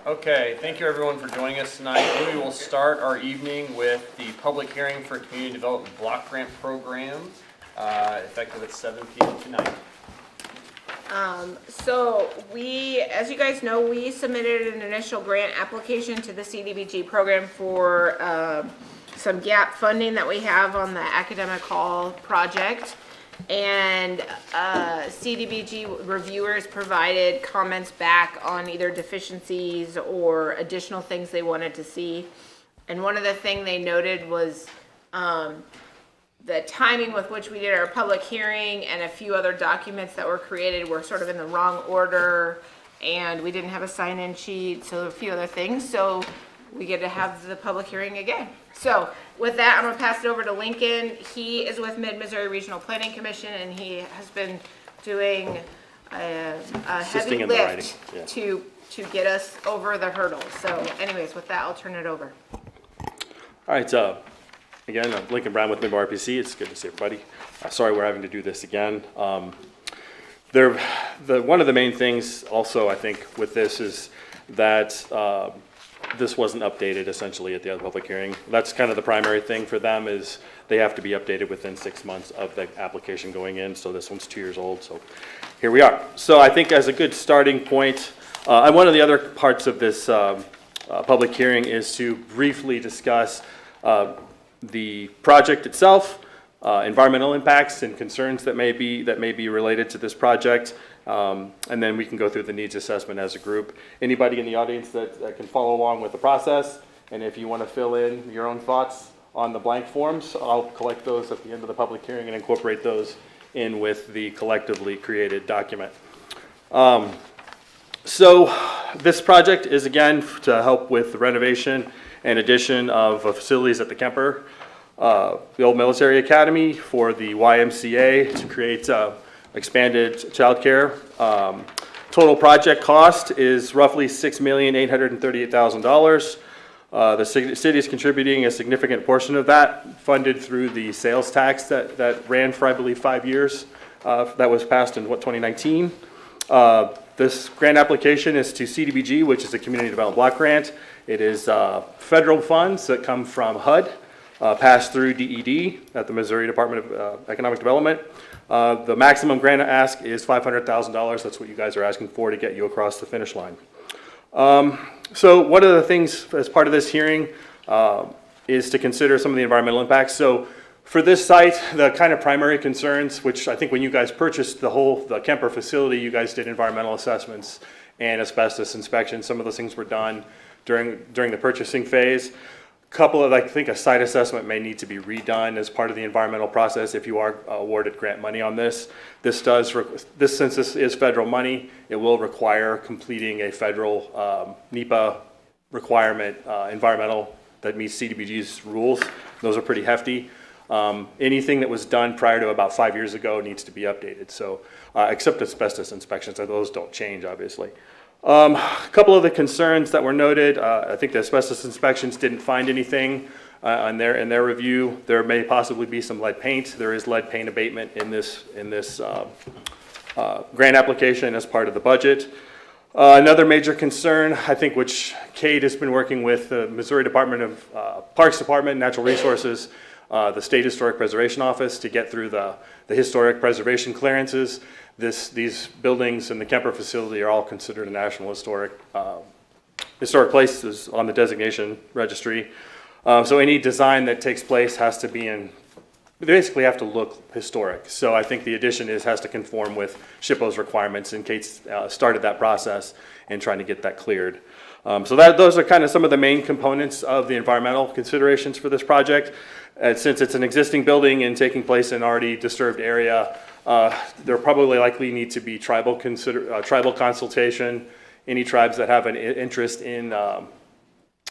Okay, thank you everyone for joining us tonight. We will start our evening with the public hearing for Community Development Block Grant Program, effective at 7 p.m. tonight. So as you guys know, we submitted an initial grant application to the CDBG program for some gap funding that we have on the academic hall project. And CDBG reviewers provided comments back on either deficiencies or additional things they wanted to see. And one of the things they noted was the timing with which we did our public hearing and a few other documents that were created were sort of in the wrong order, and we didn't have a sign-in sheet, so a few other things. So we get to have the public hearing again. So with that, I'm gonna pass it over to Lincoln. He is with Mid-Missouri Regional Planning Commission, and he has been doing a heavy lift to get us over the hurdles. So anyways, with that, I'll turn it over. All right, again, I'm Lincoln Brown with MIB-RPC. It's good to see everybody. Sorry we're having to do this again. One of the main things also, I think, with this is that this wasn't updated essentially at the other public hearing. That's kind of the primary thing for them, is they have to be updated within 6 months of the application going in. So this one's 2 years old, so here we are. So I think as a good starting point, and one of the other parts of this public hearing is to briefly discuss the project itself, environmental impacts and concerns that may be related to this project, and then we can go through the needs assessment as a group. Anybody in the audience that can follow along with the process, and if you want to fill in your own thoughts on the blank forms, I'll collect those at the end of the public hearing and incorporate those in with the collectively created document. So this project is again to help with the renovation and addition of facilities at the Kemper, the old military academy, for the YMCA to create expanded childcare. Total project cost is roughly $6,838,000. The city is contributing a significant portion of that, funded through the sales tax that ran for, I believe, 5 years. That was passed in 2019. This grant application is to CDBG, which is a Community Development Block Grant. It is federal funds that come from HUD, passed through DED at the Missouri Department of Economic Development. The maximum grant ask is $500,000. That's what you guys are asking for to get you across the finish line. So one of the things as part of this hearing is to consider some of the environmental impacts. So for this site, the kind of primary concerns, which I think when you guys purchased the Kemper facility, you guys did environmental assessments and asbestos inspections. Some of those things were done during the purchasing phase. Couple of, I think a site assessment may need to be redone as part of the environmental process if you are awarded grant money on this. Since this is federal money, it will require completing a federal NEPA requirement environmental that meets CDBG's rules. Those are pretty hefty. Anything that was done prior to about 5 years ago needs to be updated. So except asbestos inspections, those don't change obviously. A couple of the concerns that were noted, I think the asbestos inspections didn't find anything in their review. There may possibly be some lead paint. There is lead paint abatement in this grant application as part of the budget. Another major concern, I think, which Kate has been working with the Missouri Department of Parks Department, Natural Resources, the State Historic Preservation Office to get through the historic preservation clearances. These buildings in the Kemper facility are all considered a National Historic Places on the designation registry. So any design that takes place has to be they basically have to look historic. So I think the addition has to conform with SHPO's requirements, and Kate's started that process and trying to get that cleared. So those are kind of some of the main components of the environmental considerations for this project. Since it's an existing building and taking place in an already disturbed area, there probably likely need to be tribal consultation. Any tribes that have an interest in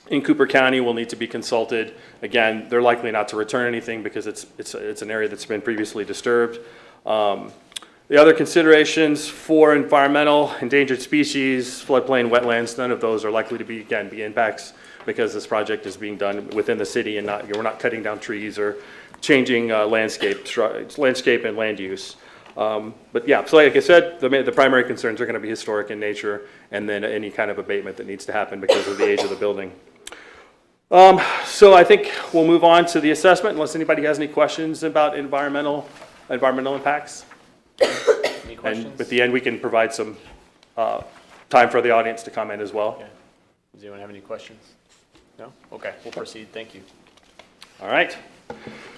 Cooper County will need to be consulted. Again, they're likely not to return anything because it's an area that's been previously disturbed. The other considerations for environmental, endangered species, floodplain, wetlands, none of those are likely to be impacts because this project is being done within the city and we're not cutting down trees or changing landscape and land use. But yeah, so like I said, the primary concerns are going to be historic in nature, and then any kind of abatement that needs to happen because of the age of the building. So I think we'll move on to the assessment unless anybody has any questions about environmental impacts. Any And questions? at the end, we can provide some time for the audience to comment as well. Okay. Does anyone have any questions? No? Okay, we'll proceed. Thank you. All right.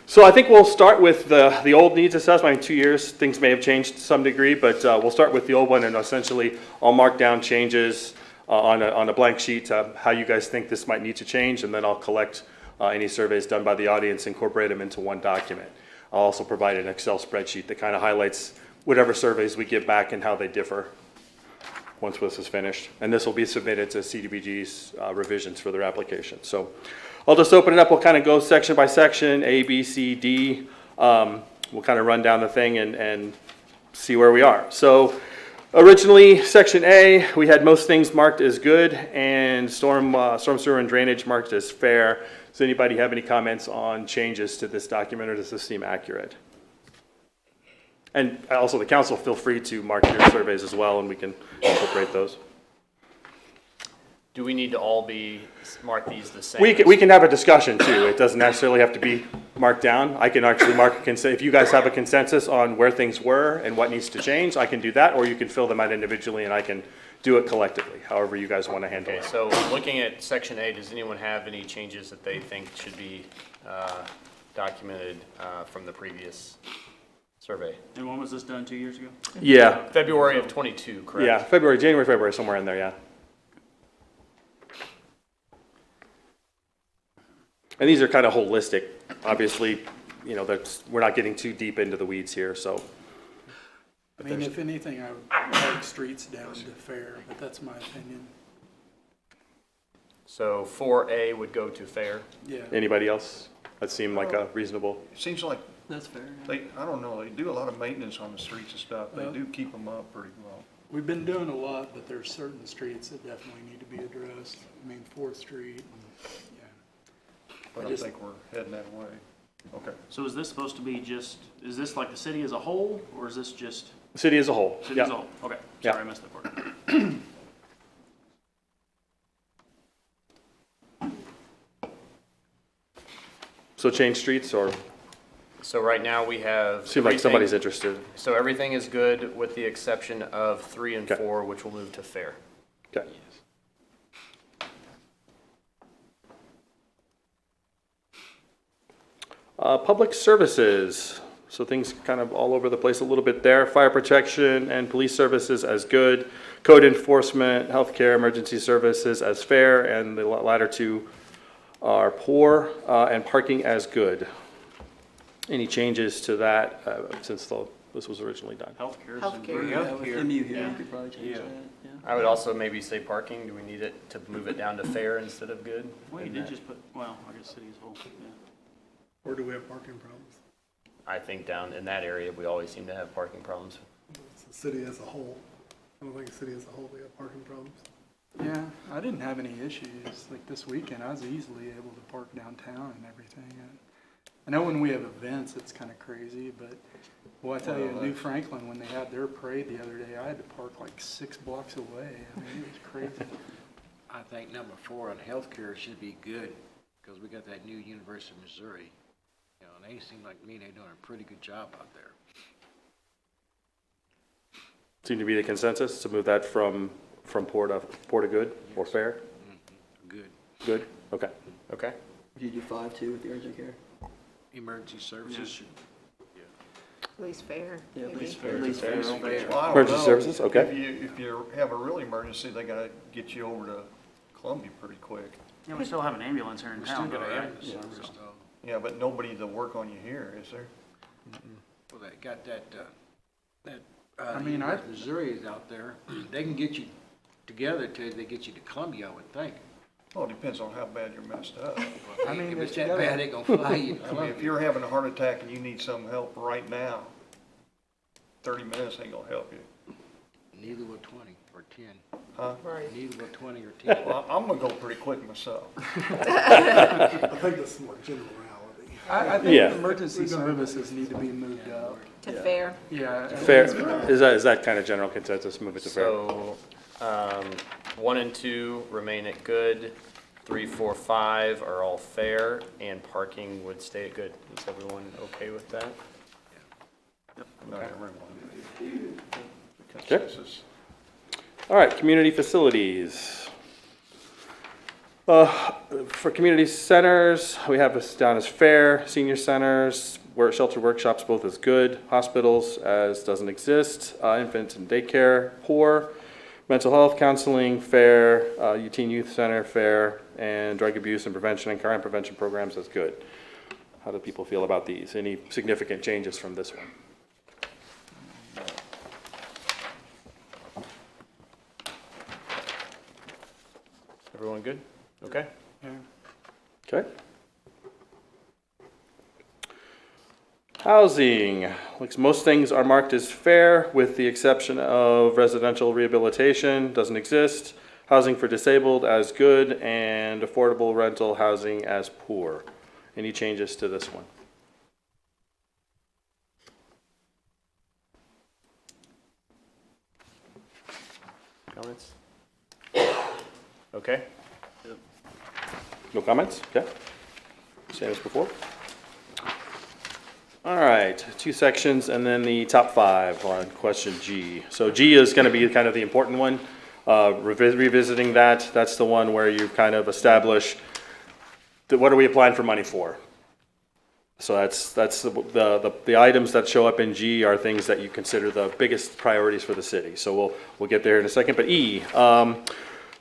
So I think we'll start with the old needs assessment. I mean, 2 years, things may have changed to some degree, but we'll start with the old one, and essentially I'll mark down changes on a blank sheet, how you guys think this might need to change, and then I'll collect any surveys done by the audience, incorporate them into one document. I'll also provide an Excel spreadsheet that kind of highlights whatever surveys we give back and how they differ once this is finished. And this will be submitted to CDBG's revisions for their application. So I'll just open it up. We'll kind of go section by section, A, B, C, D. We'll kind of run down the thing and see where we are. So originally, section A, we had most things marked as good and storm sewer and drainage marked as fair. Does anybody have any comments on changes to this document, or does this seem accurate? And also the council, feel free to mark your surveys as well, and we can incorporate those. Do we need to all mark these the same? We can have a discussion too. It doesn't necessarily have to be marked down. I can actually mark if you guys have a consensus on where things were and what needs to change, I can do that, or you can fill them out individually and I can do it collectively, however you guys want to handle Okay, it. so looking at section A, does anyone have any changes that they think should be documented from the previous survey? And when was this done, 2 years ago? Yeah, February of 22, correct? yeah, January, February, somewhere in there, yeah. And these are kind of holistic. Obviously, you know, we're not getting too deep into the weeds here, so. I mean, if anything, I would mark streets down to fair, but that's my opinion. So 4A would go to fair. Yeah. Anybody else? That seemed like a reasonable. It seems like That's fair. I don't know, they do a lot of maintenance on the streets and stuff. They do keep them up pretty well. We've been doing a lot, but there's certain streets that definitely need to be addressed. I mean, 4th Street, and, yeah. But I think we're heading that way. Okay. So is this supposed to be is this like the city as a whole, or is this just City as a whole. city Yeah. as a whole? Okay, Yeah. sorry, I missed that part. So change streets, or So right now we have. seem like somebody's everything- interested. So everything is good with the exception of 3 and Okay. 4, which will move to fair. Okay. Public services, so things kind of all over the place a little bit there. Fire protection and police services as good. Code enforcement, healthcare, emergency services as fair, and the latter two are poor, and parking as good. Any changes to that since this was originally done? Healthcare. Healthcare. Yeah, with MU here, Yeah. we could probably change Yeah. that, yeah. I would also maybe say parking. Do we need it to move it down to fair instead of good? We did just put, well, I guess city as a whole, yeah. Or do we have parking problems? I think down in that area, we always seem to have parking problems. It's the city as a whole. I don't think the city as a whole, we have parking problems. Yeah, I didn't have any issues. Like this weekend, I was easily able to park downtown and everything. I know when we have events, it's kind of crazy, but well, I tell you, New Franklin, when they had their parade the other day, I had to park like 6 blocks away. I mean, it was crazy. I think number 4 on healthcare should be good, because we got that new University of Missouri. You know, and they seem like to me they're doing a pretty good job out there. Seem to be the consensus to move that from poor to good or fair? Good. Good? Okay. Okay. Would you do 5 too with the urgent care? Emergency services should. At least fair. Yeah, at maybe. least fair. At least fair. Well, I don't Emergency know. services, okay. If you have a real emergency, they gotta get you over to Columbia pretty quick. Yeah, we still have an ambulance here in We still town, got though, an right? ambulance service though. Yeah, but nobody to work on you here, is there? Well, they got that, I mean, University of Missouri is out there. They can get you together till they get you to Columbia, I would think. Well, it depends on how bad you're messed up. I mean, if but it's you that gotta- bad, they gonna fly you to I mean, Columbia. if you're having a heart attack and you need some help right now, 30 minutes ain't gonna help you. Neither will 20 or 10. Huh? Right. Neither will 20 or 10. Well, I'm gonna go pretty quick myself. I think that's more generality. I think Yeah. emergency services need to be moved up. to fair. Yeah. Fair, is that kind of general consensus, move it to fair? So, 1 and 2 remain at good, 3, 4, 5 are all fair, and parking would stay at good. Is everyone okay with that? Not everyone. Okay. Consensus. All right, community facilities. For community centers, we have this down as fair, senior centers, shelter workshops, both as good, hospitals as doesn't exist, infant and daycare, poor, mental health counseling, fair, teen youth center, fair, and drug abuse and prevention and crime prevention programs as good. How do people feel about these? Any significant changes from this one? Everyone good? Okay. Yeah. Okay. Housing, like most things are marked as fair with the exception of residential rehabilitation, doesn't exist. Housing for disabled as good and affordable rental housing as poor. Any changes to this one? Comments? Okay. No comments? Okay. Same as before. All right, 2 sections and then the top 5 on question G. So G is going to be kind of the important one. Revisiting that, that's the one where you kind of establish what are we applying for money for. So that's the items that show up in G are things that you consider the biggest priorities for the city. So we'll get there in a second. But E,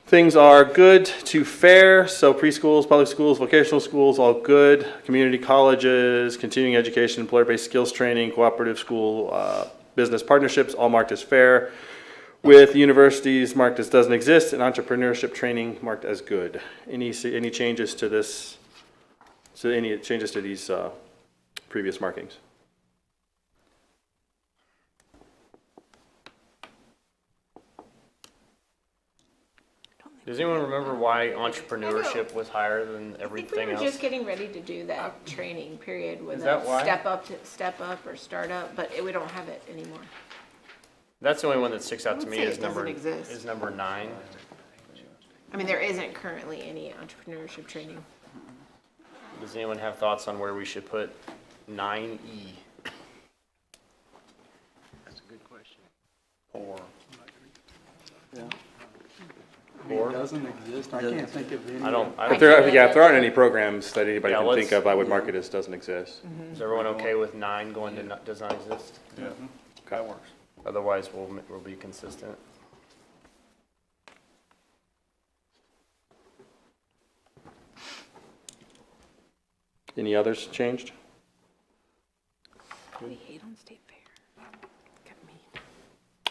things are good to fair, so preschools, public schools, vocational schools, all good. Community colleges, continuing education, employer-based skills training, cooperative school, business partnerships, all marked as fair. With universities marked as doesn't exist, and entrepreneurship training marked as good. Any changes to this? So any changes to these previous markings? Does anyone remember why entrepreneurship was higher than I think we everything were else? just getting ready to do that training period with Is a that why? step up or start up, but we don't have it anymore. That's the only one that sticks out to would me say is it doesn't number, exist. is number 9. I mean, there isn't currently any entrepreneurship training. Does anyone have thoughts on where we should put 9E? That's a good question. Poor. Yeah. I Or- mean, it doesn't exist. I can't think of any. I don't, If there aren't any programs that anybody Yeah, can think let's- of, I would mark it as doesn't exist. is everyone okay with 9 going to does not exist? Yeah, that works. Otherwise, we'll be consistent. Any others changed? We hate on state fair. Got me.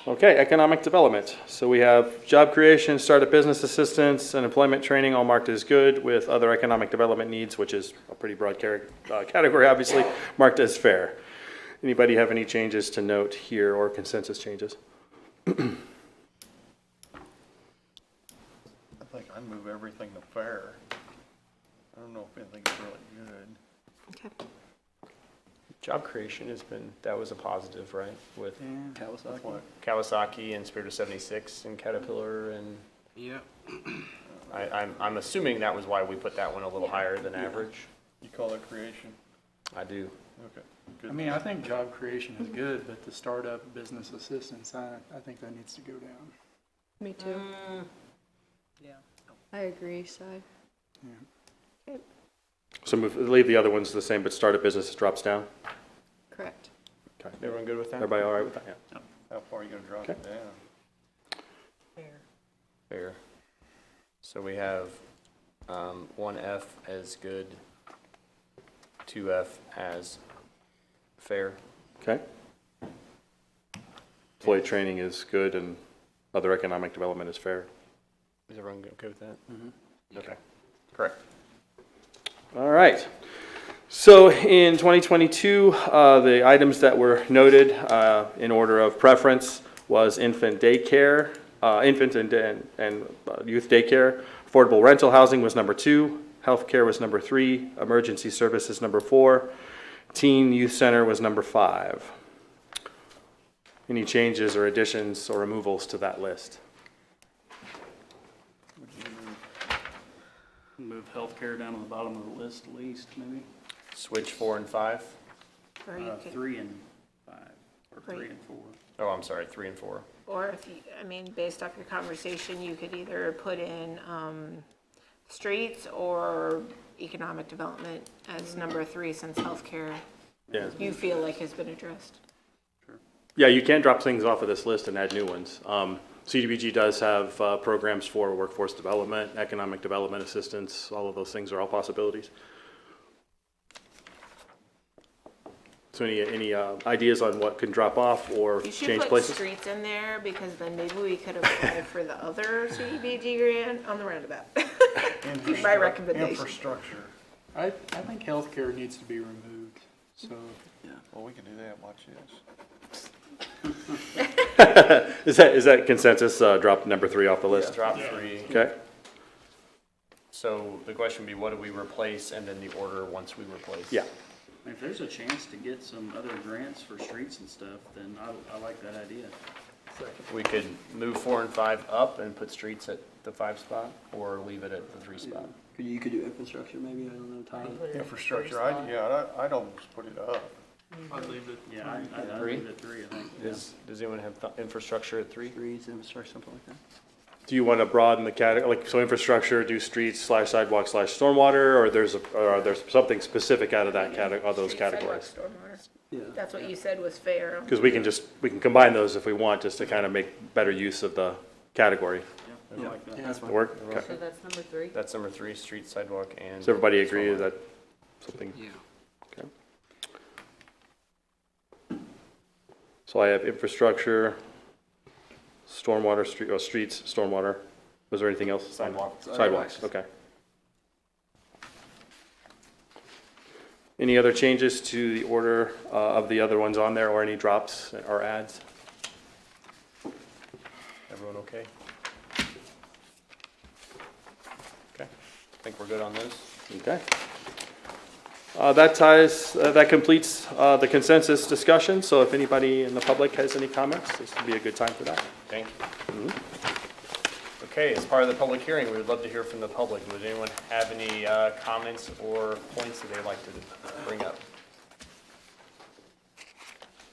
Okay, economic development. So we have job creation, startup business assistance, and employment training all marked as good, with other economic development needs, which is a pretty broad category, obviously, marked as fair. Anybody have any changes to note here or consensus changes? I think I'd move everything to fair. I don't know if anything's really good. Okay. Job creation has been, that was a positive, right? With Yeah. That's what, Kawasaki and Spirit of 76 and Caterpillar and Yeah. I'm assuming that was why we put that one a little higher than average. you call that creation? I do. Okay, good. I mean, I think job creation is good, but the startup business assistance, I think that needs to go down. Me too. I agree, Si. Yeah. So leave the other ones the same, but startup business drops down? Correct. Okay. Everyone good with that? Everybody all right with that? Yeah. How far are you gonna drop it down? Fair. So we have 1F as good, 2F as fair. Okay. Employee training is good and other economic development is fair. Is everyone okay with that? Mm-hmm. Okay, correct. All right. So in 2022, the items that were noted in order of preference was infant daycare, infant and youth daycare. Affordable rental housing was number 2. Healthcare was number 3. Emergency services number 4. Teen youth center was number 5. any changes or additions or removals to that list? Move healthcare down to the bottom of the list at least, maybe. Switch 4 and 5. Or you could, 3 and 5, or Right. 3 and 4. Oh, I'm sorry, 3 and 4. or if you, I mean, based off your conversation, you could either put in, streets or economic development as number 3, since healthcare Yeah. you feel like has been addressed. Yeah, you can drop things off of this list and add new ones. CDBG does have programs for workforce development, economic development assistance. All of those things are all possibilities. So any ideas on what can drop off or You should change put places? streets in there, because then maybe we could apply for the other CDBG grant on the roundabout. My recommendation. Infrastructure. I think healthcare needs to be removed, so. Well, we can do that, watch this. Is that consensus, drop number 3 off the list? Drop 3. Okay, So the question would be, what do we replace, and then the order once we replace? yeah. If there's a chance to get some other grants for streets and stuff, then I like that idea. We could move 4 and 5 up and put streets at the 5 spot, or leave it at the 3 spot. You could do infrastructure maybe, I don't know, Todd. Infrastructure, I'd almost put it up. I'd leave it. Yeah, I'd Three? leave it at 3, I think. Does anyone have infrastructure at 3? Streets, infrastructure, something like that. Do you want to broaden the category, like, so infrastructure, do streets/sidewalks/stormwater, or there's something specific out of that of those Street, categories? sidewalk, stormwater. Yeah. That's what you said was fair. Because we can combine those if we want, just to kind of make better use of the category. Yeah, I like that. Yeah, that's fine. Work? Okay. So that's number 3? That's number 3, street, sidewalk, and. Does everybody agree? Is that something? Yeah. Okay. So I have infrastructure, stormwater, streets, stormwater. Was there anything else? Sidewalks. Sidewalks, okay. Any other changes to the order of the other ones on there, or any drops or adds? Everyone okay? Okay, I think we're good on those. Okay. That completes the consensus discussion, so if anybody in the public has any comments, this would be a good time for that. Thank you. Okay, as part of the public hearing, we would love to hear from the public. Would anyone have any comments or points that they'd like to bring up?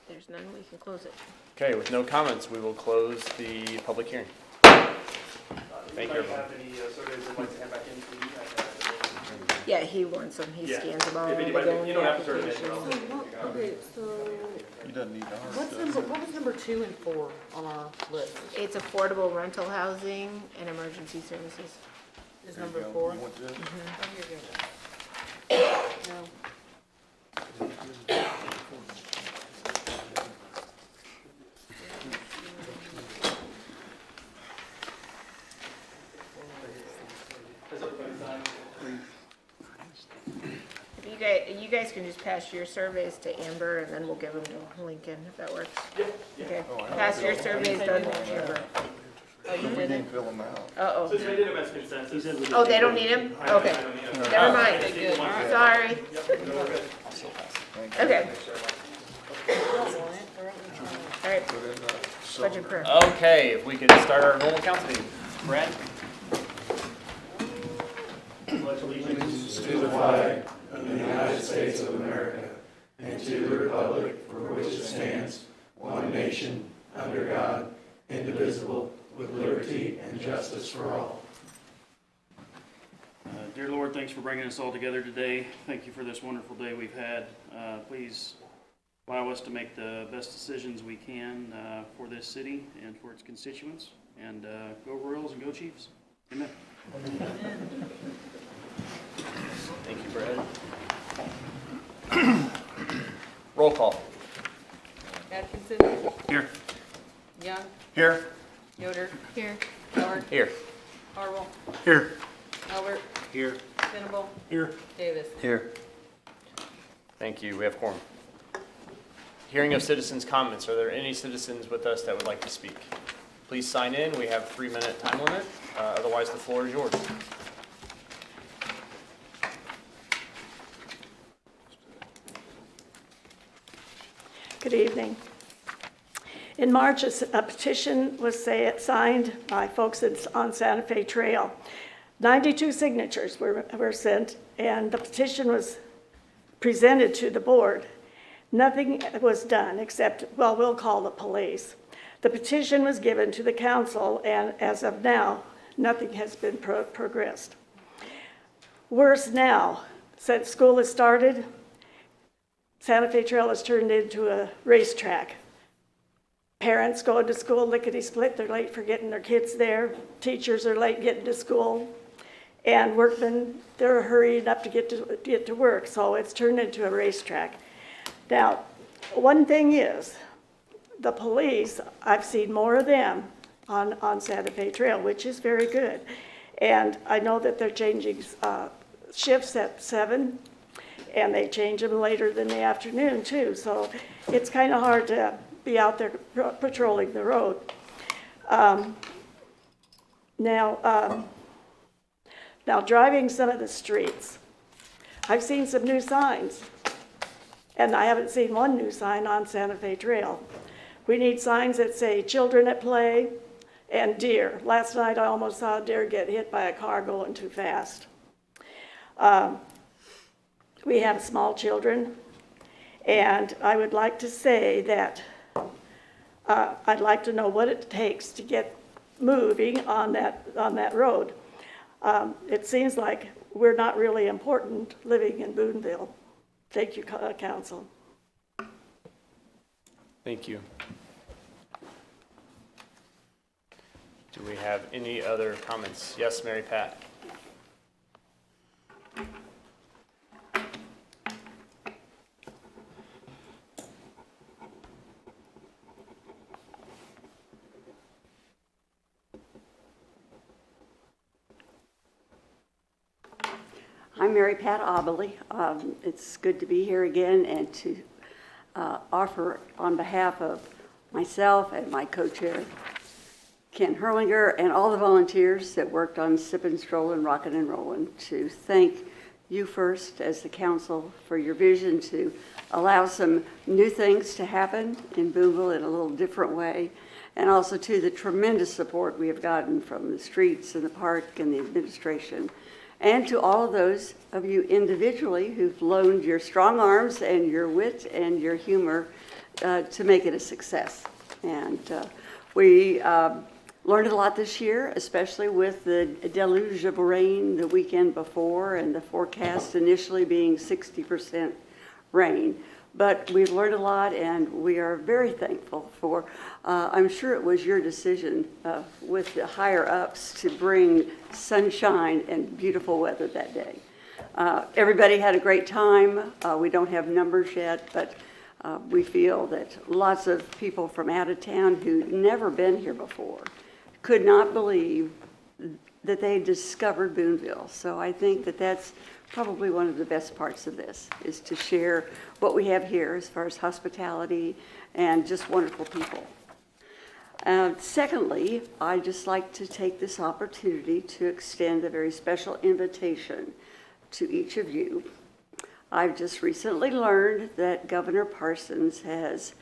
There's none, we can close it. Okay, with no comments, we will close the public hearing. Thank you, everyone. Yeah, he wants them, he scans them all. If they anybody- go in you the don't have to sort of application. Okay, so He doesn't need to. what was number 2 and 4 on our list? It's affordable rental housing and emergency services. Is number 4? You want this? No. You guys can just pass your surveys to Amber, and then we'll give them to Lincoln, if that works. Okay, pass your surveys done to Amber. Oh, you We did it? didn't fill them out. Uh-oh. Since we did it as consensus. He said we Oh, they don't need him? Okay, never mind. Sorry. Okay, all right, budget prayer. Okay, if we could start our normal council meeting. Brad? Dear Lord, thanks for bringing us all together today. Thank you for this wonderful day we've had. Please allow us to make the best decisions we can for this city and for its constituents. And go Royals and go Chiefs. Amen. Thank you, Brad. Roll call. Atkinson? Here. Young? Here. Yoder? Here. Howard? Here. Harville? Here. Albert? Here. Venable? Here. Davis? Here. Thank you, we have quorum. Hearing of citizens' comments, are there any citizens with us that would like to speak? Please sign in, we have a 3-minute time limit, otherwise the floor is yours. Good evening. In March, a petition was signed by folks on Santa Fe Trail. 92 signatures were sent, and the petition was presented to the board. Nothing was done except, well, we'll call the police. The petition was given to the council, and as of now, nothing has been progressed. Worse now, since school has started, Santa Fe Trail has turned into a racetrack. Parents going to school lickety-split, they're late for getting their kids there. Teachers are late getting to school. And workmen, they're hurrying up to get to work, so it's turned into a racetrack. Now, one thing is, the police, I've seen more of them on Santa Fe Trail, which is very good. And I know that they're changing shifts at 7, and they change them later in the afternoon too. So it's kind of hard to be out there patrolling the road. Now driving some of the streets, I've seen some new signs, and I haven't seen one new sign on Santa Fe Trail. We need signs that say children at play and deer. Last night I almost saw a deer get hit by a car going too fast. We have small children, and I would like to say that I'd like to know what it takes to get moving on that road. It seems like we're not really important living in Boonville. Thank you, Council. Thank you. Do we have any other comments? Yes, Mary Pat. I'm Mary Pat Obley. It's good to be here again and to offer on behalf of myself and my co-chair, Ken Herlinger, and all the volunteers that worked on Sippin' Strollin', Rockin' and Rollin', to thank you first as the council for your vision to allow some new things to happen in Boonville in a little different way, and also to the tremendous support we have gotten from the streets and the park and the administration, and to all of those of you individually who've loaned your strong arms and your wit and your humor to make it a success. And we learned a lot this year, especially with the deluge of rain the weekend before and the forecast initially being 60% rain. But we've learned a lot, and we are very thankful for, I'm sure it was your decision with the higher ups to bring sunshine and beautiful weather that day. Everybody had a great time. We don't have numbers yet, but we feel that lots of people from out of town who'd never been here before could not believe that they discovered Boonville. So I think that that's probably one of the best parts of this, is to share what we have here as far as hospitality and just wonderful people. Secondly, I'd just like to take this opportunity to extend a very special invitation to each of you. I've just recently learned that Governor Parsons has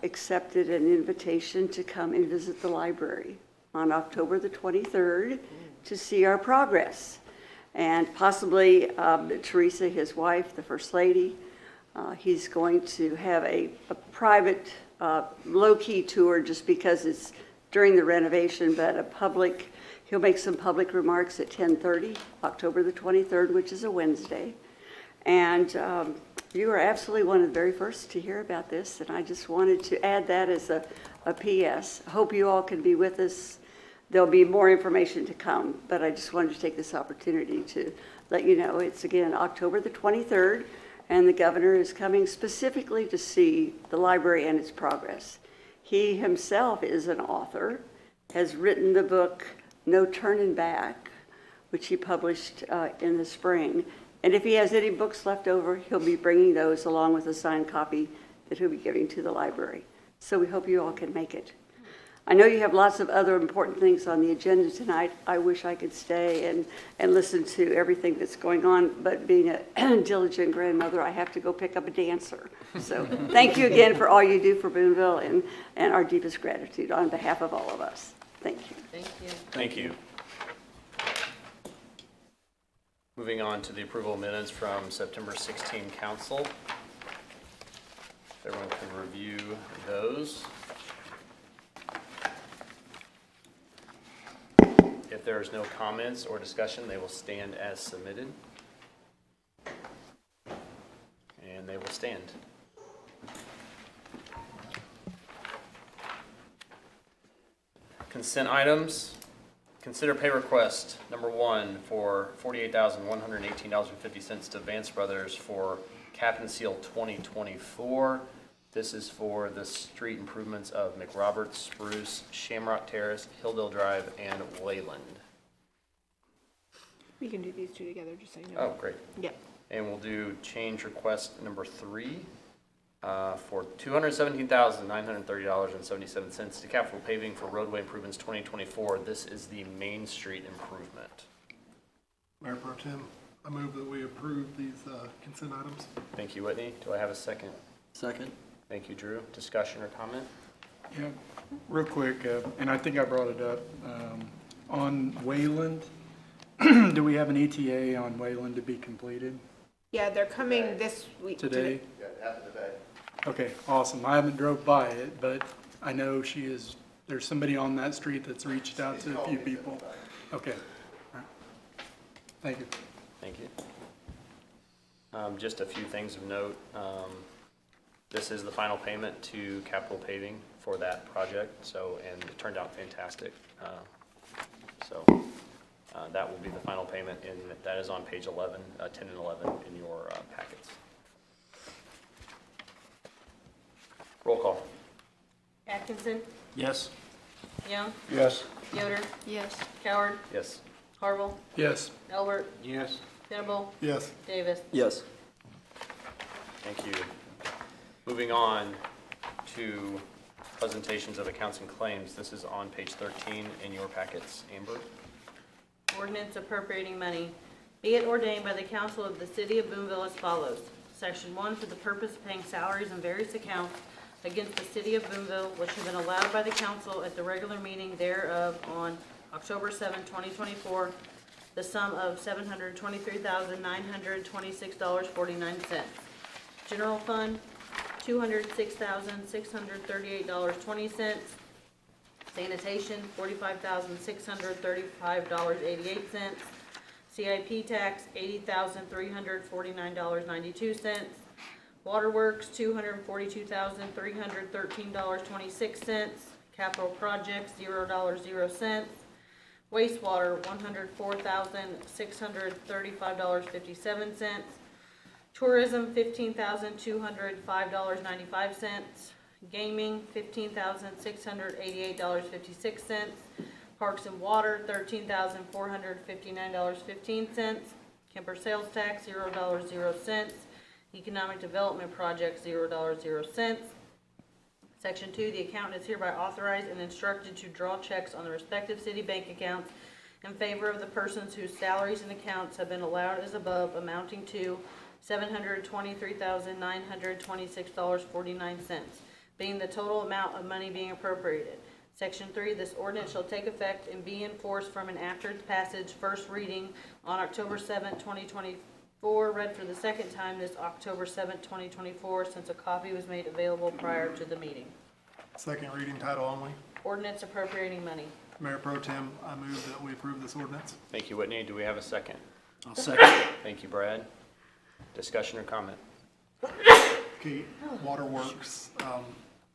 accepted an invitation to come and visit the library on October the 23rd to see our progress. And possibly Teresa, his wife, the First Lady, he's going to have a private, low-key tour just because it's during the renovation, but he'll make some public remarks at 10:30, October the 23rd, which is a Wednesday. And you are absolutely one of the very first to hear about this, and I just wanted to add that as a PS. I hope you all can be with us. There'll be more information to come, but I just wanted to take this opportunity to let you know it's, again, October the 23rd, and the governor is coming specifically to see the library and its progress. He himself is an author, has written the book No Turning Back, which he published in the spring. And if he has any books left over, he'll be bringing those along with a signed copy that he'll be giving to the library. So we hope you all can make it. I know you have lots of other important things on the agenda tonight. I wish I could stay and listen to everything that's going on, but being a diligent grandmother, I have to go pick up a dancer. So thank you again for all you do for Boonville, and our deepest gratitude on behalf of all of us. Thank you. Thank you. Thank you. Moving on to the approval of minutes from September 16 council. If everyone can review those. If there is no comments or discussion, they will stand as submitted. And they will stand. Consent items. Consider pay request number 1 for $48,118.50 to Vance Brothers for Cap and Seal 2024. This is for the street improvements of McRoberts, Spruce, Shamrock Terrace, Hilldale Drive, and Wayland. We can do these two together, just so you know. Oh, great. Yep. And we'll do change request number 3 for $217,930.77 to Capital Paving for roadway improvements 2024. This is the Main Street improvement. Mayor Pro Tem, I move that we approve these consent items. Thank you, Whitney. Do I have a second? Second. Thank you, Drew. Discussion or comment? Yeah, real quick, and I think I brought it up, on Wayland, do we have an ETA on Wayland to be completed Yeah, they're coming this week. today? Okay, awesome. I haven't drove by it, but I know there's somebody on that street that's reached out to a few people. Okay, all right. Thank you. Thank you. Just a few things of note. This is the final payment to Capital Paving for that project, and it turned out fantastic. That will be the final payment, and that is on page 11, 10 and 11 in your packets. Roll call. Atkinson, Yes. Young, Yes. Yoder, Yes. Coward, Yes. Harville, Yes. Albert, Yes. Venable, Yes. Davis. Yes. Thank you. Moving on to presentations of accounts and claims. This is on page 13 in your packets. Amber? Ordinance appropriating money. Be it ordained by the council of the city of Boonville as follows. Section 1, for the purpose of paying salaries in various accounts against the city of Boonville, which have been allowed by the council at the regular meeting thereof on October 7, 2024, the sum of $723,926.49. General fund, $206,638.20. Sanitation, $45,635.88. CIP tax, $80,349.92. Waterworks, $242,313.26. Capital projects, $0.00. Wastewater, $104,635.57. Tourism, $15,205.95. Gaming, $15,688.56. Parks and Water, $13,459.15. Kemper sales tax, $0.00. Economic Development Project, $0.00. Section 2, the accountant is hereby authorized and instructed to draw checks on the respective city bank accounts in favor of the persons whose salaries and accounts have been allowed as above, amounting to $723,926.49, being the total amount of money being appropriated. Section 3, this ordinance shall take effect and be enforced from and after its passage, first reading on October 7, 2024, read for the second time this October 7, 2024, since a copy was made available prior to the meeting. Second reading, title only. Ordinance appropriating money. Mayor Pro Tem, I move that we approve this ordinance. Thank you, Whitney. Do we have a second? I'll second. Thank you, Brad. Discussion or comment? Okay, Waterworks,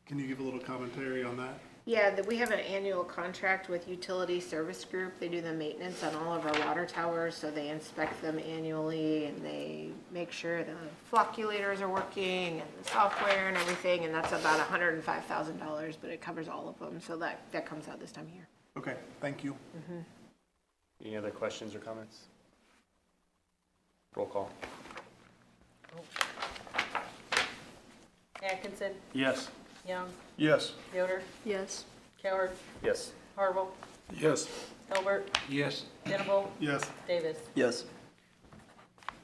can you give a little commentary on that? Yeah, we have an annual contract with Utility Service Group. They do the maintenance on all of our water towers, so they inspect them annually and they make sure the flocculators are working and the software and everything, and that's about $105,000, but it covers all of them, so that comes out this time of year. Okay, thank you. Any other questions or comments? Roll call. Atkinson, Yes. Young, Yes. Yoder, Yes. Coward, Yes. Harville, Yes. Elbert, Yes. Venable, Yes. Davis. Yes.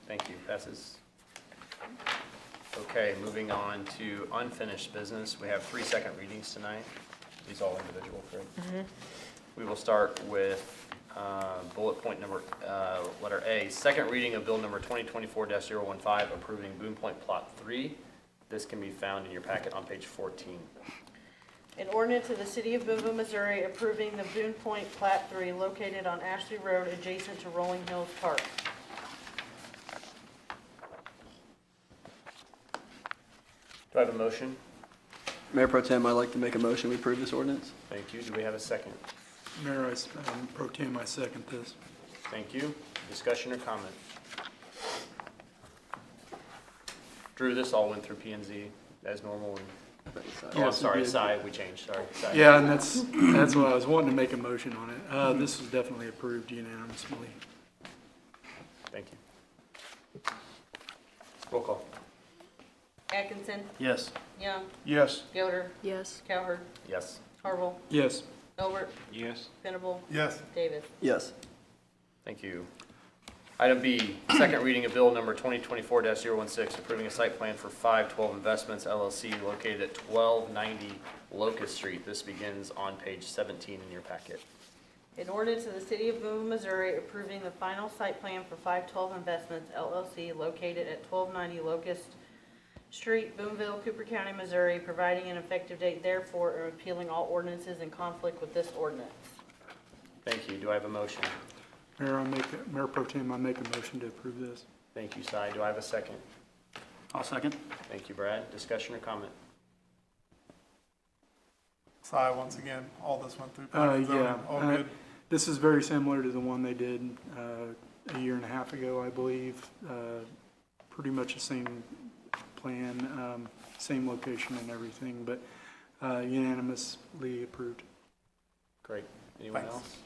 Thank you. Passes. Okay, moving on to unfinished business. We have 3 second readings tonight. These all individual, correct? We will start with bullet point number, letter A, second reading of bill number 2024-015, approving Boone Point Plot 3. This can be found in your packet on page 14. An ordinance of the City of Boonville, Missouri approving the Boone Point Plat 3 located on Ashley Road adjacent to Rolling Hills Park. Do I have a motion? Mayor Pro Tem, I'd like to make a motion, we approve this ordinance. Thank you. Do we have a second? Mayor, Pro Tem, I second this. Thank you. Discussion or comment? Drew, this all went through P and Z as normal. Oh, I'm Yes, it sorry, did. Cy, we changed, sorry. Cy. Yeah, and that's why I was wanting to make a motion on it. This was definitely approved unanimously. Thank you. Roll call. Atkinson, Yes. Young, Yes. Yoder, Yes. Coward, Yes. Harville, Yes. Elbert, Yes. Venable, Yes. Davis. Yes. Thank you. Item B, second reading of bill number 2024-016, approving a site plan for 512 Investments LLC located at 1290 Locust Street. This begins on page 17 in your packet. An ordinance of the City of Boonville, Missouri approving the final site plan for 512 Investments LLC located at 1290 Locust Street, Boonville, Cooper County, Missouri, providing an effective date therefore and repealing all ordinances in conflict with this ordinance. Thank you. Do I have a motion? Mayor Pro Tem, I make a motion to approve this. Thank you, Cy. Do I have a second? I'll second. Thank you, Brad. Discussion or comment? Cy, once again, all this went through planning and zoning. Yeah. All good. This is very similar to the one they did a year and a half ago, I believe. Pretty much the same plan, same location and everything, but unanimously approved. Great. Anyone Thanks. else?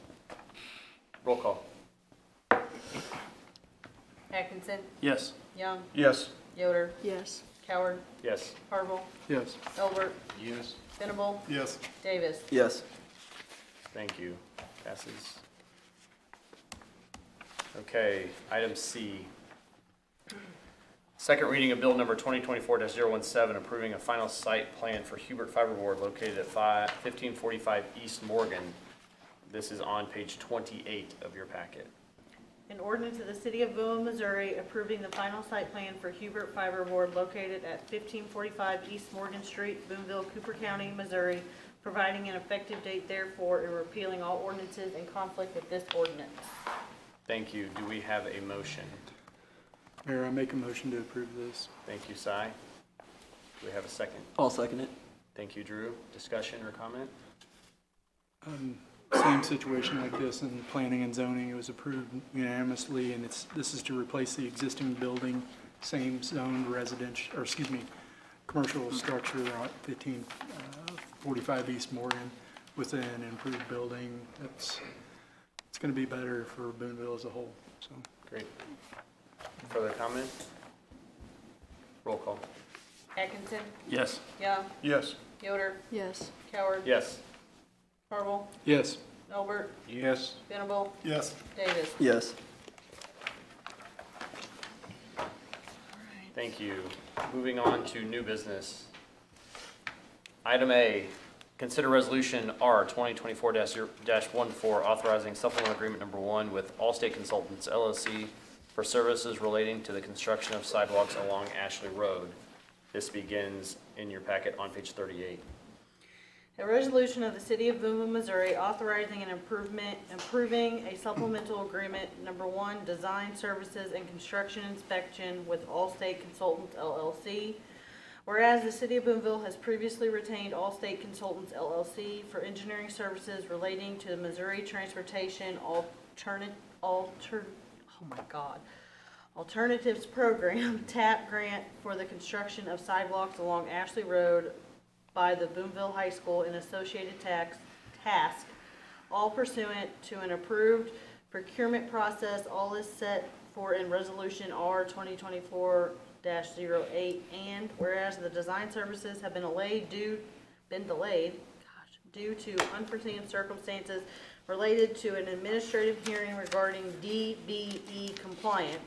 Roll call. Atkinson, Yes. Young, Yes. Yoder, Yes. Coward, Yes. Harville, Yes. Elbert, Yes. Venable, Yes. Davis. Yes. Thank you. Passes. Okay, item C. Second reading of bill number 2024-017, approving a final site plan for Hubert Fiberboard located at 1545 East Morgan. This is on page 28 of your packet. An ordinance of the City of Boonville, Missouri approving the final site plan for Hubert Fiberboard located at 1545 East Morgan Street, Boonville, Cooper County, Missouri, providing an effective date therefore and repealing all ordinances in conflict with this ordinance. Thank you. Do we have a motion? Mayor, I make a motion to approve this. Thank you, Cy. Do we have a second? I'll second it. Thank you, Drew. Discussion or comment? Same situation like this in planning and zoning. It was approved unanimously, and this is to replace the existing building, same zoned residential, or excuse me, commercial structure on 1545 East Morgan with an improved building. It's going to be better for Boonville as a whole, so. Great. Further comment? Roll call. Atkinson, Yes. Young, Yes. Yoder, Yes. Coward, Yes. Harville, Yes. Elbert, Yes. Venable, Yes. Davis. Yes. Thank you. Moving on to new business. Item A, consider resolution R 2024-14 authorizing supplemental agreement number 1 with Allstate Consultants LLC for services relating to the construction of sidewalks along Ashley Road. This begins in your packet on page 38. A resolution of the City of Boonville, Missouri authorizing an approving a supplemental agreement number 1, design services and construction inspection with Allstate Consultants LLC. Whereas the City of Boonville has previously retained Allstate Consultants LLC for engineering services relating to the Missouri Transportation Alternatives Program TAP grant for the construction of sidewalks along Ashley Road by the Boonville High School and associated task, all pursuant to an approved procurement process. All is set for in Resolution R 2024-08, and whereas the design services have been delayed due to unforeseen circumstances related to an administrative hearing regarding DBE compliance.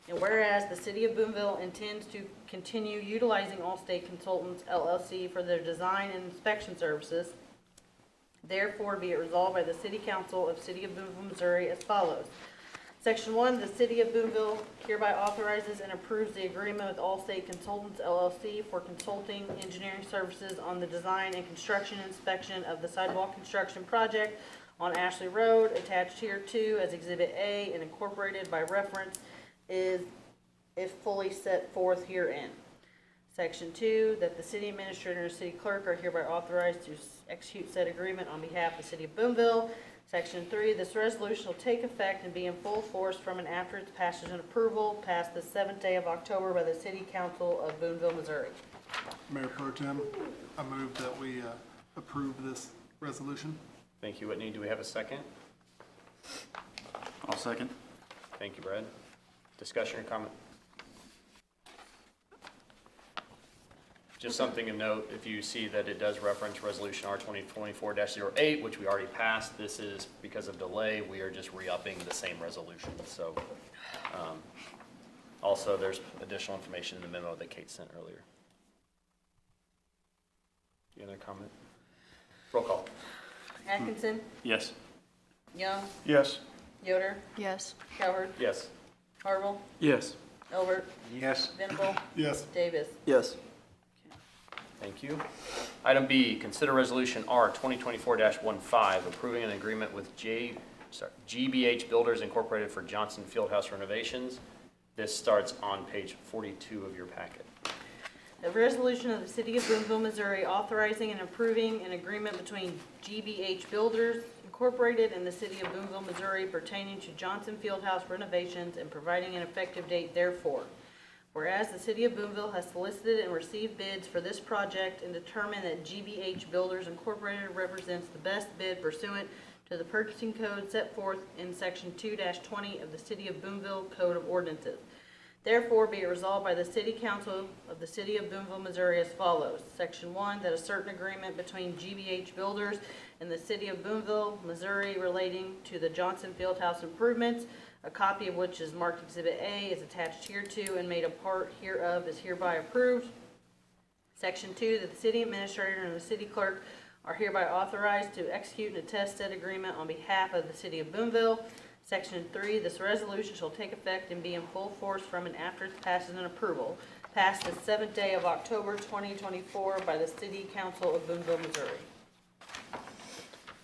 And whereas the City of Boonville intends to continue utilizing Allstate Consultants LLC for their design and inspection services, therefore be it resolved by the City Council of City of Boonville, Missouri as follows. Section 1, the City of Boonville hereby authorizes and approves the agreement with Allstate Consultants LLC for consulting engineering services on the design and construction inspection of the sidewalk construction project on Ashley Road, attached hereto as Exhibit A and incorporated by reference is if fully set forth herein. Section 2, that the city administrator and city clerk are hereby authorized to execute said agreement on behalf of the City of Boonville. Section 3, this resolution will take effect and be in full force from and after its passage and approval past the 7th day of October by the City Council of Boonville, Missouri. Mayor Pro Tem, I move that we approve this resolution. Thank you, Whitney. Do we have a second? I'll second. Thank you, Brad. Discussion or comment? Just something to note, if you see that it does reference Resolution R 2024-08, which we already passed, this is because of delay. We are just re-upping the same resolution. So also there's additional information in the memo that Kate sent earlier. Any other comment? Roll call. Atkinson, Yes. Young, Yes. Yoder, Yes. Coward, Yes. Harville, Yes. Elbert, Yes. Venable, Yes. Davis. Yes. Thank you. Item B, consider Resolution R 2024-15, approving an agreement with GBH Builders Incorporated for Johnson Fieldhouse renovations. This starts on page 42 of your packet. A resolution of the City of Boonville, Missouri authorizing and approving an agreement between GBH Builders Incorporated and the City of Boonville, Missouri pertaining to Johnson Fieldhouse renovations and providing an effective date therefore. Whereas the City of Boonville has solicited and received bids for this project and determined that GBH Builders Incorporated represents the best bid pursuant to the purchasing code set forth in Section 2-20 of the City of Boonville Code of Ordinances. Therefore, be it resolved by the City Council of the City of Boonville, Missouri as follows. Section 1, that a certain agreement between GBH Builders and the City of Boonville, Missouri relating to the Johnson Fieldhouse improvements, a copy of which is marked Exhibit A, is attached hereto and made a part hereof is hereby approved. Section 2, that the city administrator and the city clerk are hereby authorized to execute and attest said agreement on behalf of the City of Boonville. Section 3, this resolution shall take effect and be in full force from and after its passage and approval, past the 7th day of October 2024 by the City Council of Boonville, Missouri.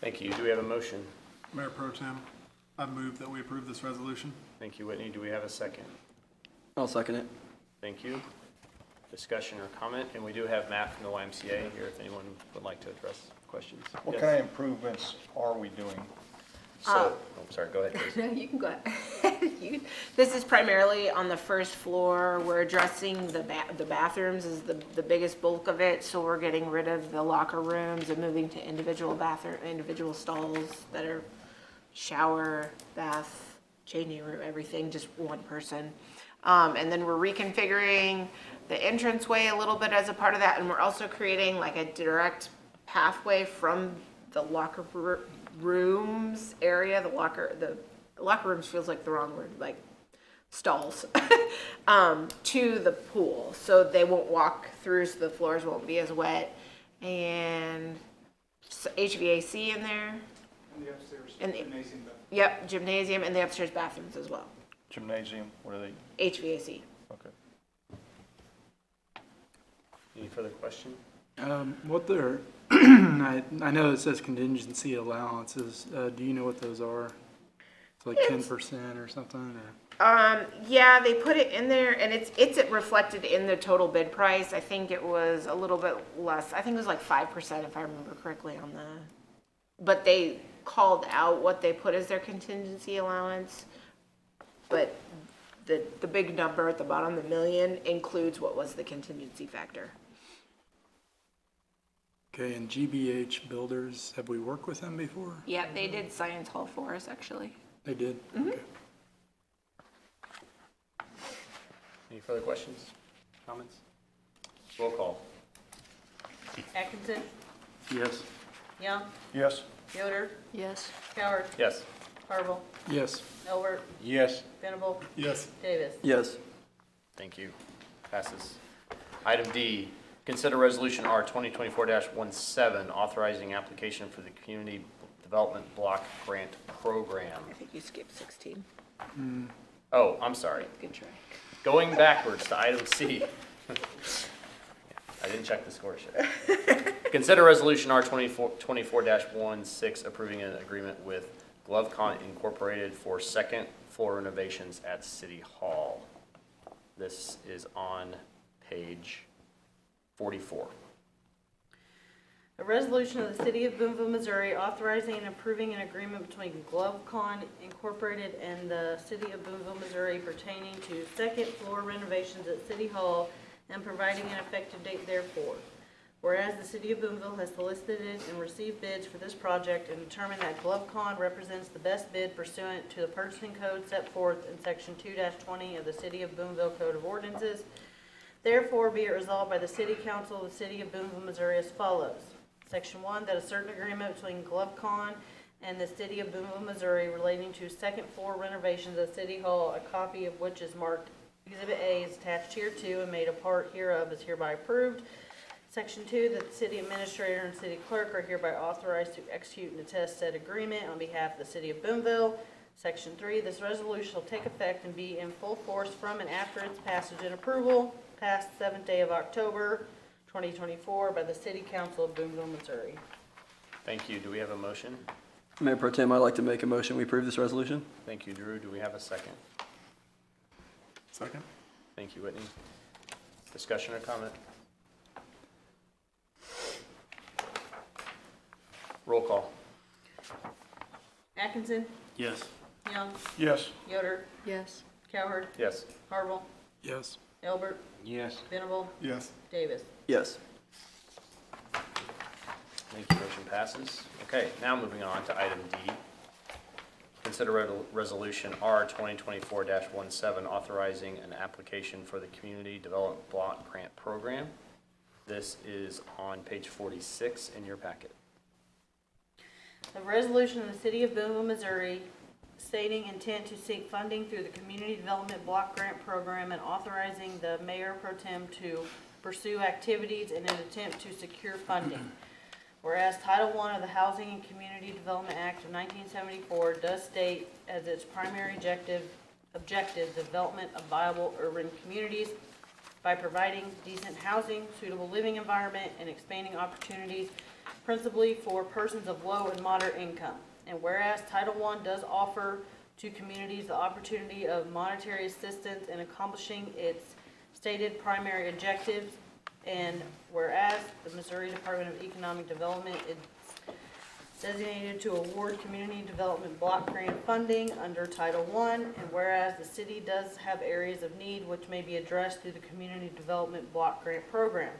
Thank you. Do we have a motion? Mayor Pro Tem, I move that we approve this resolution. Thank you, Whitney. Do we have a second? I'll second it. Thank you. Discussion or comment? And we do have Matt from the YMCA here if anyone would like to address questions. What Yes. kind of improvements are we doing? So, sorry, go ahead, please. No, you can go ahead. This is primarily on the first floor. We're addressing the bathrooms is the biggest bulk of it. So we're getting rid of the locker rooms and moving to individual stalls that are shower, bath, changing room, everything, just one person. And then we're reconfiguring the entranceway a little bit as a part of that. And we're also creating like a direct pathway from the locker rooms area, the locker rooms feels like the wrong word, like stalls, to the pool. So they won't walk through, so the floors won't be as wet. And HVAC in there. And the upstairs And the- gymnasium. Yep, gymnasium and the upstairs bathrooms as well. Gymnasium, what are they? HVAC. Okay. Any further question? What they're, I know it says contingency allowances. Do you know what those are? It's like 10% or something, or? Yeah, they put it in there and it's reflected in the total bid price. I think it was a little bit less. I think it was like 5% if I remember correctly on but they called out what they put as their contingency allowance. But the big number at the bottom, the million, includes what was the contingency factor. Okay, and GBH Builders, have we worked with them before? Yeah, they did Science Hall for us, actually. They did? Mhm. Okay. Any further questions, comments? Roll call. Atkinson, Yes. Young, Yes. Yoder, Yes. Coward, Yes. Harville, Yes. Elbert, Yes. Venable, Yes. Davis. Yes. Thank you. Passes. Item D, consider resolution R 2024-17, authorizing application for the Community Development Block Grant Program. I think you skipped 16. Oh, I'm sorry. Good try. Going backwards to item C. I didn't check the score sheet. Consider resolution R 24-16, approving an agreement with GloveCon Incorporated for second floor renovations at City Hall. This is on page 44. A resolution of the City of Boonville, Missouri, authorizing and approving an agreement between GloveCon Incorporated and the City of Boonville, Missouri pertaining to second floor renovations at City Hall and providing an effective date therefore. Whereas the City of Boonville has solicited and received bids for this project and determined that GloveCon represents the best bid pursuant to the purchasing code set forth in Section 2-20 of the City of Boonville Code of Ordinances, therefore be it resolved by the City Council of the City of Boonville, Missouri as follows. Section 1, that a certain agreement between GloveCon and the City of Boonville, Missouri relating to second floor renovations at City Hall, a copy of which is marked Exhibit A is attached here to and made a part hereof is hereby approved. Section 2, that the city administrator and city clerk are hereby authorized to execute and attest said agreement on behalf of the City of Boonville. Section 3, this resolution shall take effect and be in full force from and after its passage and approval, past the 7th day of October, 2024, by the City Council of Boonville, Missouri. Thank you. Do we have a motion? Mayor Pro Tem, I'd like to make a motion. We approve this resolution. Thank you, Drew. Do we have a second? Second? Thank you, Whitney. Discussion or comment? Roll call. Atkinson, Yes. Young, Yes. Yoder, Yes. Coward, Yes. Harville, Yes. Elbert, Yes. Venable, Yes. Davis. Yes. Thank you. Motion passes. Okay, now moving on to item D. Consider resolution R 2024-17, authorizing an application for the Community Development Block Grant Program. This is on page 46 in your packet. A resolution of the City of Boonville, Missouri stating intent to seek funding through the Community Development Block Grant Program and authorizing the Mayor Pro Tem to pursue activities in an attempt to secure funding. Whereas Title I of the Housing and Community Development Act of 1974 does state as its primary objective, the development of viable urban communities by providing decent housing, suitable living environment, and expanding opportunities principally for persons of low and moderate income. And whereas Title I does offer to communities the opportunity of monetary assistance in accomplishing its stated primary objectives, and whereas the Missouri Department of Economic Development is designated to award community development block grant funding under Title I, and whereas the city does have areas of need which may be addressed through the Community Development Block Grant Program.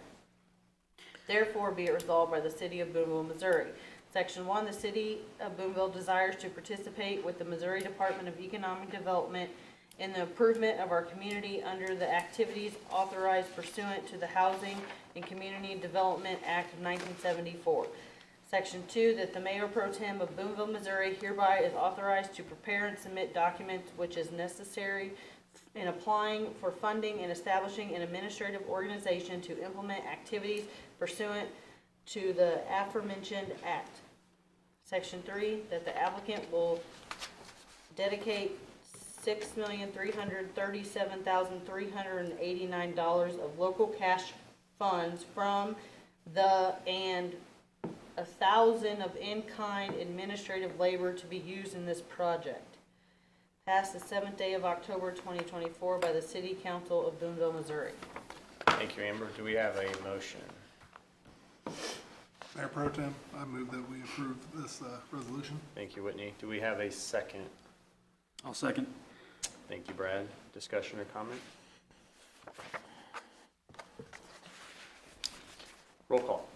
Therefore, be it resolved by the City of Boonville, Missouri. Section 1, the City of Boonville desires to participate with the Missouri Department of Economic Development in the improvement of our community under the activities authorized pursuant to the Housing and Community Development Act of 1974. Section 2, that the Mayor Pro Tem of Boonville, Missouri hereby is authorized to prepare and submit documents which is necessary in applying for funding and establishing an administrative organization to implement activities pursuant to the aforementioned act. Section 3, that the applicant will dedicate $6,337,389 of local cash funds from the and 1,000 of in-kind administrative labor to be used in this project. Passed the 7th day of October 2024 by the City Council of Boonville, Missouri. Thank you, Amber. Do we have a motion? Mayor Pro Tem, I move that we approve this resolution. Thank you, Whitney. Do we have a second? I'll second. Thank you, Brad. Discussion or comment? Roll call.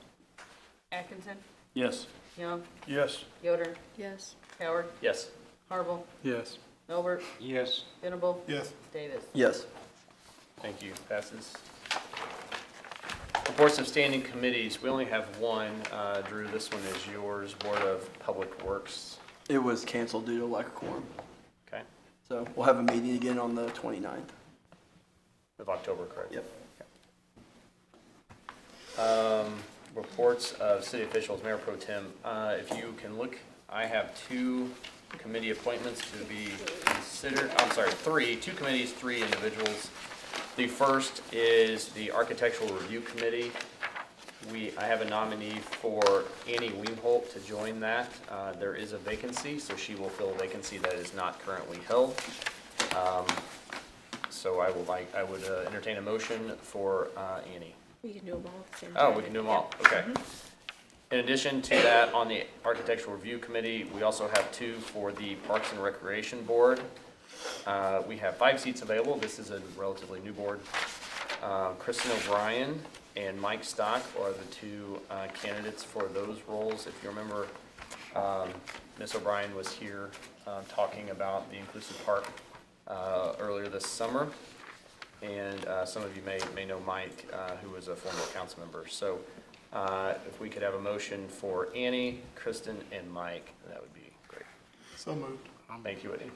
Atkinson, Yes. Young, Yes. Yoder, Yes. Coward, Yes. Harville, Yes. Elbert, Yes. Venable, Yes. Davis. Yes. Thank you. Passes. Reports of standing committees, we only have one. Drew, this one is yours, Board of Public Works. It was canceled due to lack of quorum. Okay, So we'll have a meeting again on the 29th. of October, correct? Yep. Reports of city officials, Mayor Pro Tem. If you can look, I have two committee appointments to be considered, two committees, 3 individuals. The first is the Architectural Review Committee. I have a nominee for Annie Weemholt to join that. There is a vacancy, so she will fill a vacancy that is not currently held. So I would entertain a motion for Annie. We can do them all at the same time. Oh, we can do them all, okay. In addition to that, on the Architectural Review Committee, we also have 2 for the Parks and Recreation Board. We have 5 seats available. This is a relatively new board. Kristen O'Brien and Mike Stock are the 2 candidates for those roles. If you remember, Ms. O'Brien was here talking about the inclusive park earlier this summer. And some of you may know Mike, who was a former council member. So if we could have a motion for Annie, Kristen, and Mike, that would be great. So moved. Thank you, Whitney.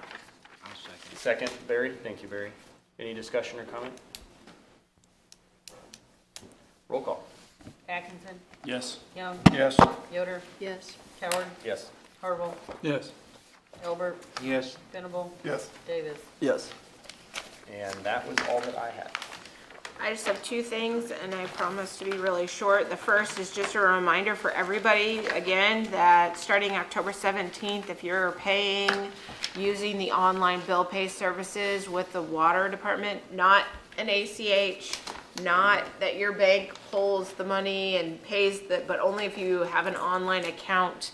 I'll second. Second, Barry. Thank you, Barry. Any discussion or comment? Roll call. Atkinson, Yes. Young, Yes. Yoder, Yes. Coward, Yes. Harville, Yes. Elbert, Yes. Venable, Yes. Davis. Yes. And that was all that I had. I just have 2 things, and I promise to be really short. The first is just a reminder for everybody, again, that starting October 17th, if you're paying using the online bill pay services with the water department, not an ACH, not that your bank pulls the money and pays but only if you have an online account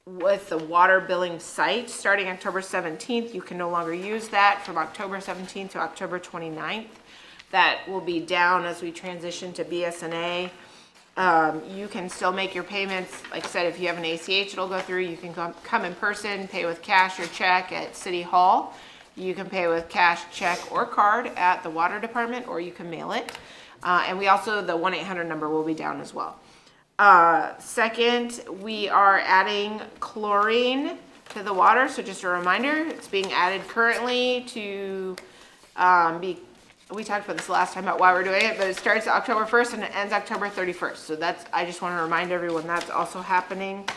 with the water billing site, starting October 17th, you can no longer use that from October 17th to October 29th. That will be down as we transition to BSNA. You can still make your payments. Like I said, if you have an ACH, it'll go through. You can come in person, pay with cash or check at City Hall. You can pay with cash, check, or card at the water department, or you can mail it. And we also, the 1-800 number will be down as well. Second, we are adding chlorine to the water. So just a reminder, it's being added currently to we talked about this last time about why we're doing it, but it starts October 1st and it ends October 31st. So I just want to remind everyone that's also happening.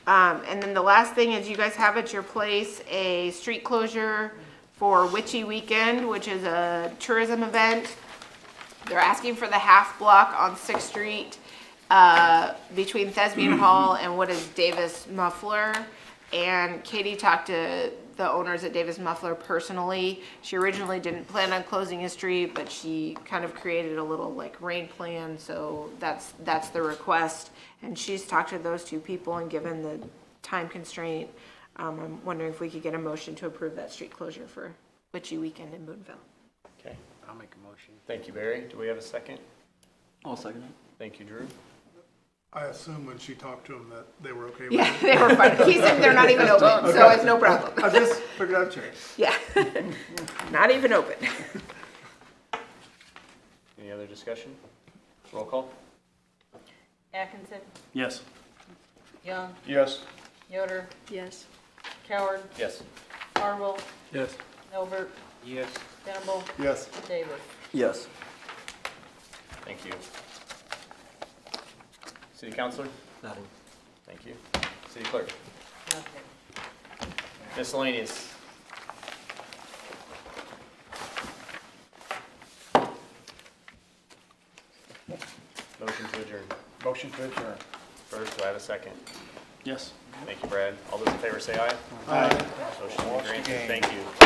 And then the last thing is you guys have at your place a street closure for Witchy Weekend, which is a tourism event. They're asking for the half block on 6th Street between Thespian Hall and what is Davis Muffler. And Katie talked to the owners at Davis Muffler personally. She originally didn't plan on closing a street, but she kind of created a little like rain plan, so that's the request. And she's talked to those 2 people, and given the time constraint, I'm wondering if we could get a motion to approve that street closure for Witchy Weekend in Boonville. Okay. I'll make a motion. Thank you, Barry. Do we have a second? I'll second it. Thank you, Drew. I assume when she talked to them that they were okay with Yeah, it. they were fine. He said they're not even open, so it's no problem. I just figured I'd check. Yeah, not even open. Any other discussion? Roll call. Atkinson, Yes. Young, Yes. Yoder, Yes. Coward, Yes. Harville, Yes. Elbert, Yes. Venable, Yes. Davis. Yes. Thank you. City Councilor? Nothing. Thank you. City Clerk? Okay. Miscellaneous? Motion to adjourn. Motion to adjourn. First, do I have a second? Yes. Thank you, Brad. All those in favor say aye. Aye. Motion to be granted. game. Thank you.